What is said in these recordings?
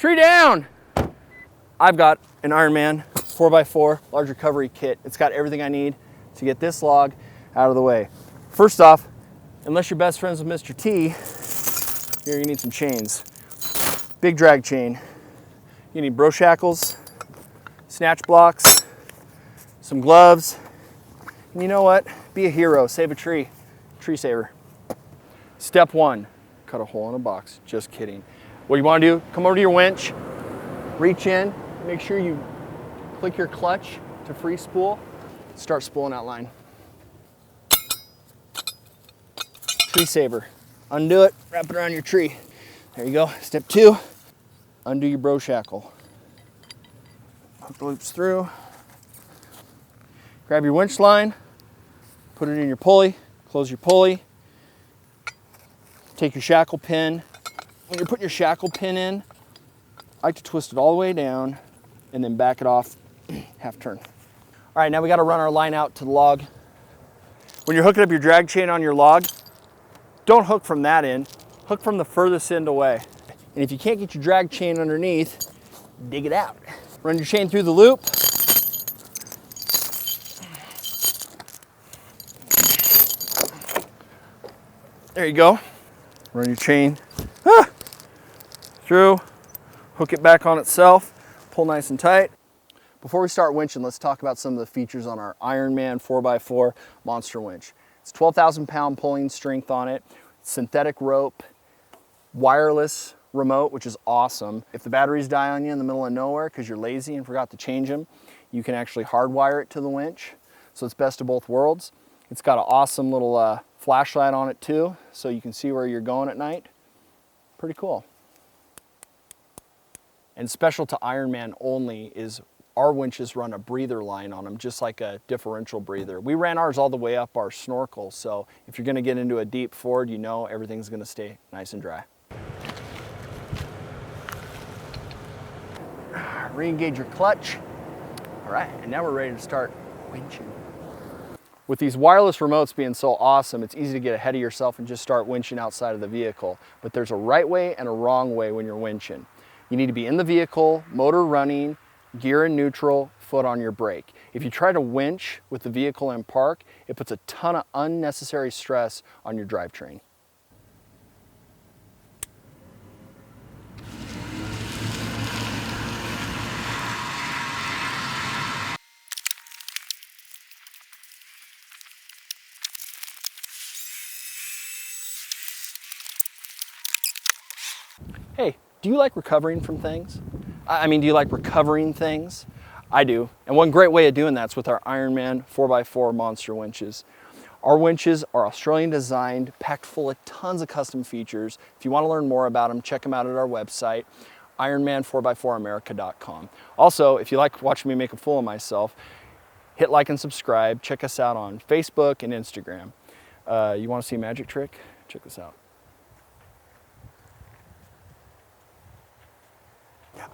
Tree down. I've got an Ironman 4x4 large recovery kit. It's got everything I need to get this log out of the way. First off, unless you're best friends with Mr. T, you're gonna need some chains. Big drag chain. You need bro shackles, snatch blocks, some gloves. And you know what? Be a hero, save a tree. Tree saver. Step one, cut a hole in a box. Just kidding. What you wanna do, come over to your winch, reach in, make sure you click your clutch to free spool, start spooling that line. Tree saver, undo it, wrap it around your tree. There you go. Step two, undo your bro shackle. Hook the loops through. Grab your winch line, put it in your pulley, close your pulley. Take your shackle pin. When you're putting your shackle pin in, I like to twist it all the way down and then back it off half turn. All right, now we gotta run our line out to the log. When you're hooking up your drag chain on your log, don't hook from that end, hook from the furthest end away. And if you can't get your drag chain underneath, dig it out. Run your chain through the loop. There you go. Run your chain through, hook it back on itself, pull nice and tight. Before we start winching, let's talk about some of the features on our Ironman 4x4 monster winch. It's 12,000 pound pulling strength on it, synthetic rope, wireless remote, which is awesome. If the batteries die on you in the middle of nowhere because you're lazy and forgot to change them, you can actually hardwire it to the winch. So it's best of both worlds. It's got an awesome little flashlight on it too, so you can see where you're going at night. Pretty cool. And special to Ironman only is our winches run a breather line on them, just like a differential breather. We ran ours all the way up our snorkel, so if you're gonna get into a deep ford, you know everything's gonna stay nice and dry. Re-engage your clutch. All right, and now we're ready to start winching. With these wireless remotes being so awesome, it's easy to get ahead of yourself and just start winching outside of the vehicle. But there's a right way and a wrong way when you're winching. You need to be in the vehicle, motor running, gear in neutral, foot on your brake. If you try to winch with the vehicle in park, it puts a ton of unnecessary stress on your drivetrain. Hey, do you like recovering from things? Do you like recovering things? I do. And one great way of doing that's with our Ironman 4x4 monster winches. Our winches are Australian designed, packed full of tons of custom features. If you want to learn more about them, check them out at our website, ironman4x4america.com. Also, if you like watching me make a fool of myself, hit like and subscribe. Check us out on Facebook and Instagram. You want to see a magic trick? Check this out.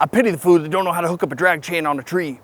I pity the fool that don't know how to hook up a drag chain on a tree.